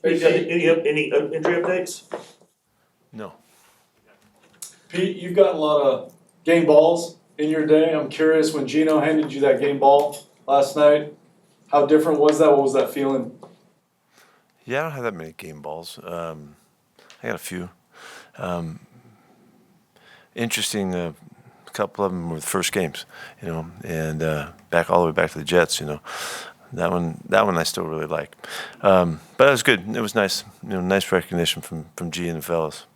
Any injury updates? No. Pete, you've gotten a lot of game balls in your day. I'm curious, when Gino handed you that game ball last night, how different was that? What was that feeling? Yeah, I don't have that many game balls. I got a few. Interesting. A couple of them were the first games, and back all the way back to the Jets. That one I still really like. But it was good. It was nice. Nice recognition from G and the fellas.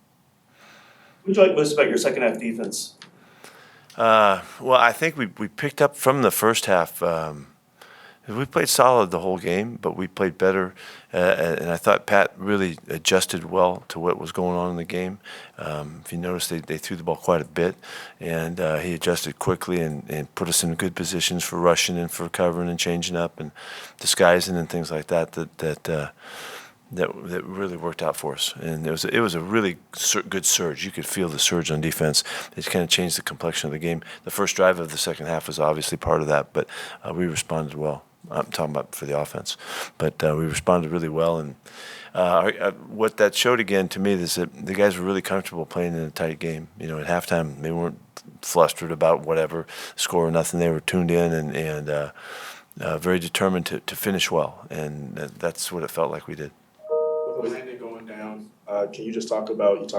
What did you like most about your second half defense? Well, I think we picked up from the first half. We played solid the whole game, but we played better, and I thought Pat really adjusted well to what was going on in the game. If you notice, they threw the ball quite a bit, and he adjusted quickly and put us in good positions for rushing and for covering and changing up and disguising and things like that that really worked out for us. And it was a really good surge. You could feel the surge on defense. It kind of changed the complexion of the game. The first drive of the second half was obviously part of that, but we responded well. I'm talking about for the offense, but we responded really well. And what that showed again to me is that the guys were really comfortable playing in a tight game. At halftime they weren't flustered about whatever score or nothing. They were tuned in and very determined to finish well, and that's what it felt like we did. With Elandon going down, can you just talk about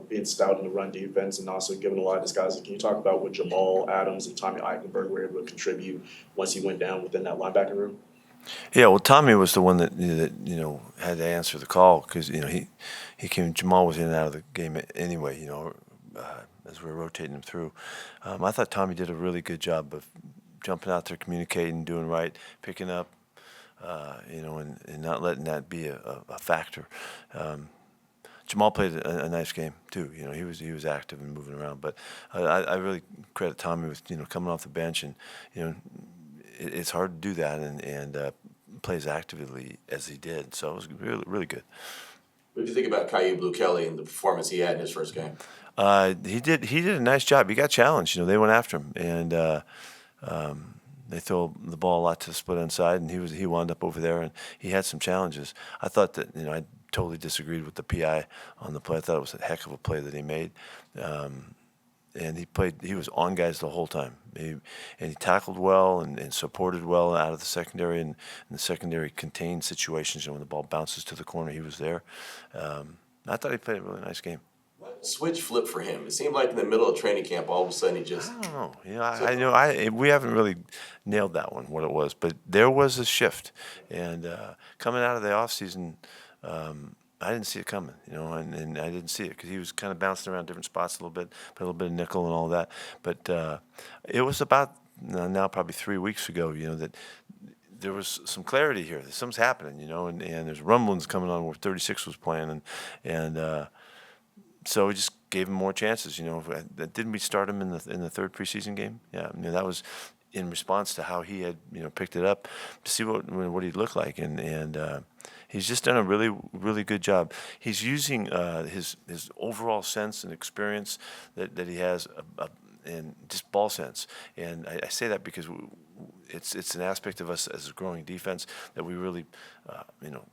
being stout in the run defense and also giving a lot of disguises? Can you talk about what Jamal Adams and Tommy Eichenberg were able to contribute once he went down within that linebacker room? Yeah, well, Tommy was the one that had to answer the call because he came. Jamal was in and out of the game anyway. As we were rotating him through, I thought Tommy did a really good job of jumping out there, communicating, doing right, picking up. And not letting that be a factor. Jamal played a nice game too. He was active and moving around. But I really credit Tommy with coming off the bench, and it's hard to do that and play as actively as he did. So it was really really good. What did you think about Caillou Blue Kelly and the performance he had in his first game? He did a nice job. He got challenged. They went after him and. They throw the ball a lot to the split inside, and he wound up over there, and he had some challenges. I thought that I totally disagreed with the PI on the play. I thought it was a heck of a play that he made, and he was on guys the whole time. He tackled well and supported well out of the secondary and in the secondary contained situations. When the ball bounces to the corner, he was there. I thought he played a really nice game. Switch flip for him. It seemed like in the middle of training camp, all of a sudden he just. I don't know. We haven't really nailed that one, what it was, but there was a shift, and coming out of the off season, I didn't see it coming, and I didn't see it because he was kind of bouncing around different spots a little bit of nickel and all that, but it was about now probably 3 weeks ago, that there was some clarity here. Something's happening, and there's rumblings coming on where 36 was playing, and. So we just gave him more chances. Didn't we start him in the third preseason game? Yeah, that was in response to how he had picked it up to see what he'd look like, and he's just done a really really good job. He's using his overall sense and experience that he has, and just ball sense. And I say that because it's an aspect of us as a growing defense that we really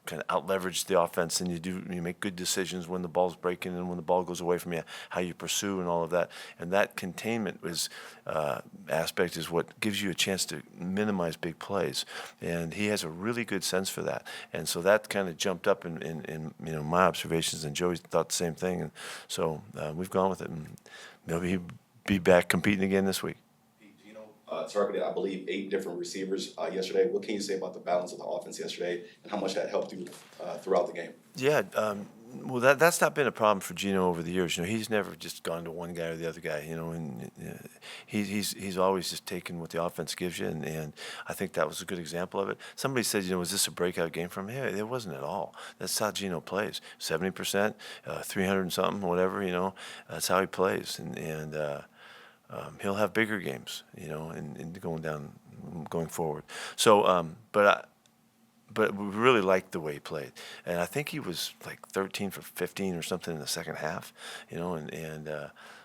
kind of out leverage the offense, and you make good decisions when the ball's breaking and when the ball goes away from you, how you pursue and all of that. And that containment aspect is what gives you a chance to minimize big plays, and he has a really good sense for that. And so that kind of jumped up in my observations, and Joey thought the same thing, and so we've gone with it, and maybe he'll be back competing again this week. Targeted, I believe, 8 different receivers yesterday. What can you say about the balance of the offense yesterday and how much that helped you throughout the game? Yeah, well, that's not been a problem for Gino over the years. He's never just gone to one guy or the other guy. And he's always just taken what the offense gives you, and I think that was a good example of it. Somebody said, was this a breakout game for him? Yeah, it wasn't at all. That's how Gino plays. 70%, 300 and something, whatever. That's how he plays, and he'll have bigger games, and going forward. So, but we really liked the way he played, and I think he was like 13 for 15 or something in the second half, and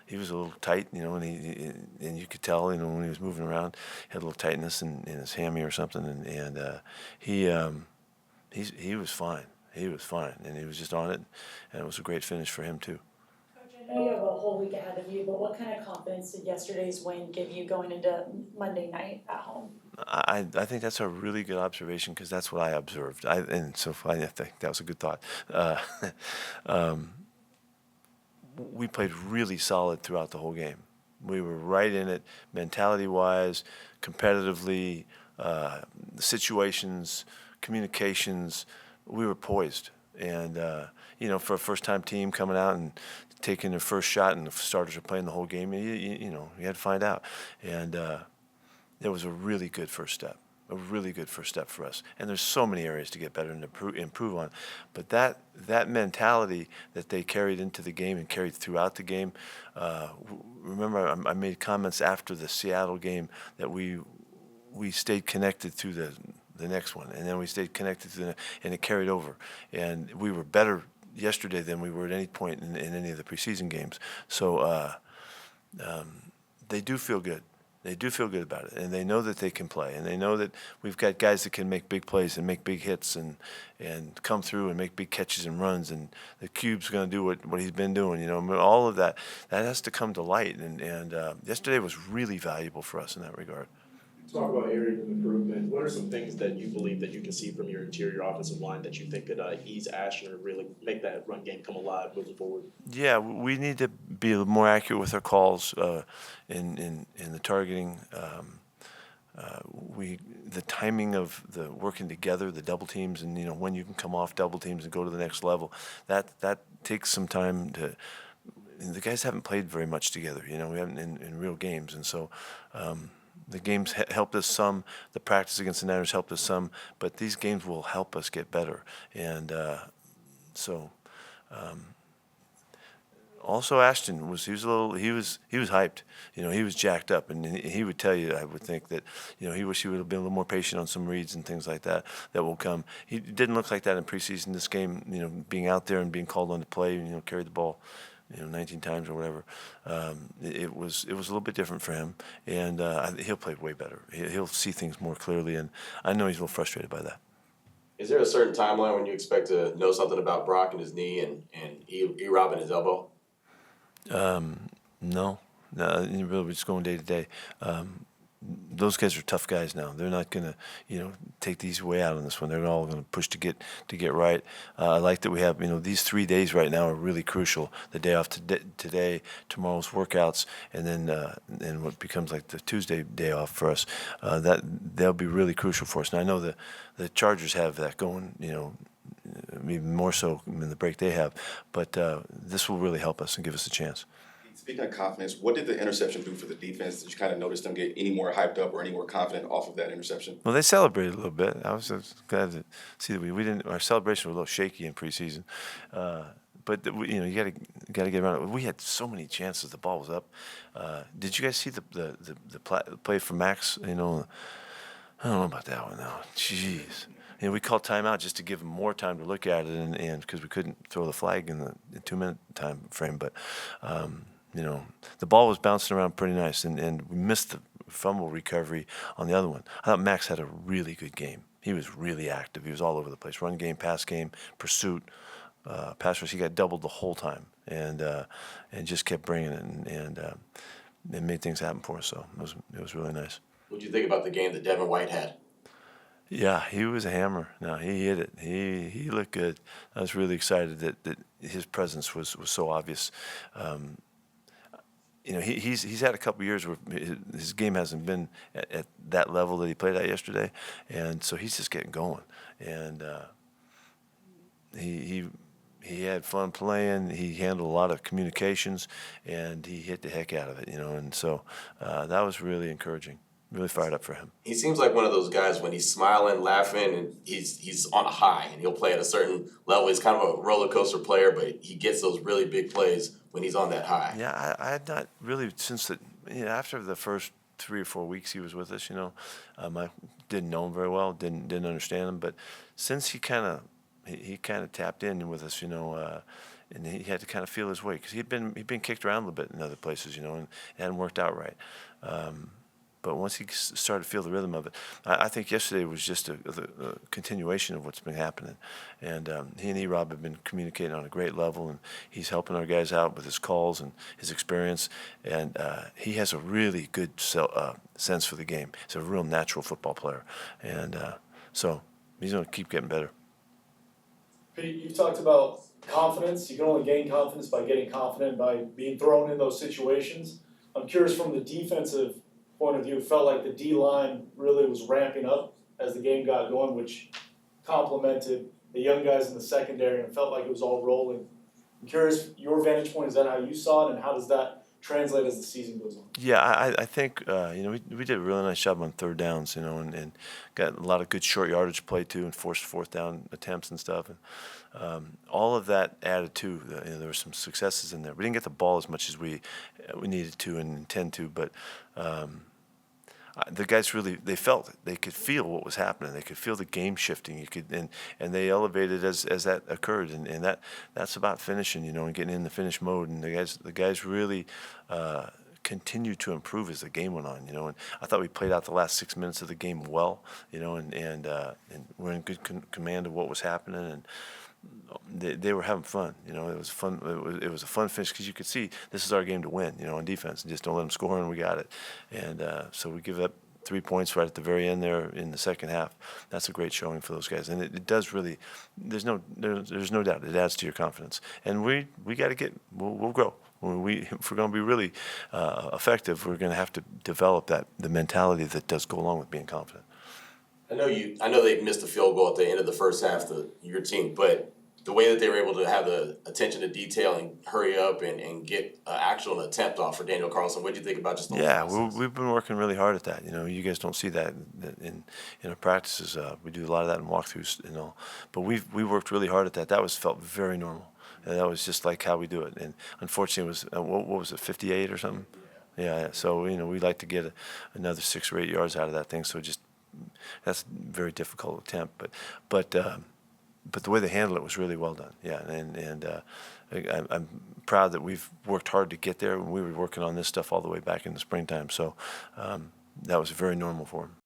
he was a little tight, and you could tell, when he was moving around, he had a little tightness in his hammy or something, and he was fine. he was fine, and he was just on it, and it was a great finish for him too. Coach, I know you have a whole week ahead of you, but what kind of confidence did yesterday's win give you going into Monday night at home? I think that's a really good observation because that's what I observed. I think that was a good thought. We played really solid throughout the whole game. We were right in it, mentality-wise, competitively, situations, communications. We were poised, and for a first-time team coming out and taking their first shot, and the starters are playing the whole game. You had to find out, and it was a really good first step. A really good first step for us. And there's so many areas to get better and improve on. But that mentality that they carried into the game and carried throughout the game, remember I made comments after the Seattle game that we stayed connected through the next one, and then we stayed connected and it carried over. And we were better yesterday than we were at any point in any of the preseason games. So they do feel good. They do feel good about it, and they know that they can play, and they know that we've got guys that can make big plays and make big hits and come through and make big catches and runs, and the Cube's going to do what he's been doing. All of that has to come to light, and yesterday was really valuable for us in that regard. Talk about areas of improvement. What are some things that you believe that you can see from your interior offensive line that you think could ease Ashton or really make that run game come alive moving forward? Yeah, we need to be more accurate with our calls in the targeting. The timing of the working together, the double teams, and when you can come off double teams and go to the next level. That takes some time to. The guys haven't played very much together. We haven't in real games, and so. The games helped us some. The practice against the Niners helped us some. But these games will help us get better. And also Ashton was hyped. He was jacked up, and he would tell you, I would think that he wished he would have been a little more patient on some reads and things like that will come. He didn't look like that in preseason. This game, being out there and being called on to play, carried the ball 19 times or whatever. It was a little bit different for him, and he'll play way better. He'll see things more clearly, and I know he's a little frustrated by that. Is there a certain timeline when you expect to know something about Brock and his knee and E-Rob and his elbow? No, really, we're just going day to day. Those guys are tough guys now. They're not going to, take the easy way out on this one. They're all going to push to get right. I like that we have, these 3 days right now are really crucial. The day off today, tomorrow's workouts, and then what becomes like the Tuesday day off for us. They'll be really crucial for us. And I know the Chargers have that going, even more so than the break they have. But this will really help us and give us a chance. Speaking of confidence, what did the interception do for the defense? Did you kind of notice them get any more hyped up or any more confident off of that interception? Well, they celebrated a little bit. I was glad to see that we didn't. Our celebration was a little shaky in preseason, but you got to get around it. We had so many chances. The ball was up. Did you guys see the play for Max? I don't know about that one now. Jeez. We called timeout just to give him more time to look at it, and because we couldn't throw the flag in the 2-minute time frame, but. The ball was bouncing around pretty nice, and we missed the fumble recovery on the other one. I thought Max had a really good game. He was really active. He was all over the place. Run game, pass game, pursuit, pass rush. He got doubled the whole time, and just kept bringing it, and it made things happen for us. So it was really nice. What do you think about the game that Deon White had? Yeah, he was a hammer. No, he hit it. He looked good. I was really excited that his presence was so obvious. He's had a couple years where his game hasn't been at that level that he played at yesterday, and so he's just getting going. And he had fun playing. He handled a lot of communications, and he hit the heck out of it. And so that was really encouraging. Really fired up for him. He seems like one of those guys when he's smiling, laughing, and he's on a high, and he'll play at a certain level. He's kind of a roller coaster player, but he gets those really big plays when he's on that high. Yeah, I had not really since after the first 3 or 4 weeks he was with us. I didn't know him very well, didn't understand him, but since he kind of tapped in with us, and he had to kind of feel his way because he'd been kicked around a little bit in other places, and it hadn't worked out right. but once he started to feel the rhythm of it, I think yesterday was just a continuation of what's been happening. And he and E-Rob have been communicating on a great level, and he's helping our guys out with his calls and his experience. And he has a really good sense for the game. He's a real natural football player. And so he's going to keep getting better. Pete, you've talked about confidence. You can only gain confidence by getting confident, by being thrown in those situations. I'm curious from the defensive point of view, it felt like the D-line really was ramping up as the game got going, which complemented the young guys in the secondary, and it felt like it was all rolling. I'm curious, your vantage point, is that how you saw it, and how does that translate as the season goes on? Yeah, I think we did a really nice job on third downs, and got a lot of good short yardage play too, and forced fourth down attempts and stuff. And all of that added to there were some successes in there. We didn't get the ball as much as we needed to and intend to, but the guys really, they felt it. They could feel what was happening. They could feel the game shifting. And they elevated as that occurred. And that's about finishing, and getting in the finish mode. And the guys really continued to improve as the game went on, And I thought we played out the last 6 minutes of the game well, and we're in good command of what was happening. And they were having fun, It was fun. It was a fun finish because you could see this is our game to win, on defense, and just don't let them score, and we got it. And so we give up 3 points right at the very end there in the second half. That's a great showing for those guys, and it does really. There's no doubt it adds to your confidence, and we got to we'll grow. If we're going to be really effective, we're going to have to develop the mentality that does go along with being confident. I know they missed a field goal at the end of the first half, your team, but the way that they were able to have the attention to detail and hurry up and get an actual attempt off for Daniel Carlson, what do you think about just the Yeah, process? we've been working really hard at that. You guys don't see that in our practices. We do a lot of that in walkthroughs and all. But we worked really hard at that. That felt very normal. And that was just like how we do it. And unfortunately, it was what was it, 58 or something? Yeah. So we like to get another 6 or 8 yards out of that thing. So that's a very difficult attempt. But the way they handled it was really well done. Yeah, and I'm proud that we've worked hard to get there. We were working on this stuff all the way back in the springtime. So that was very normal for them.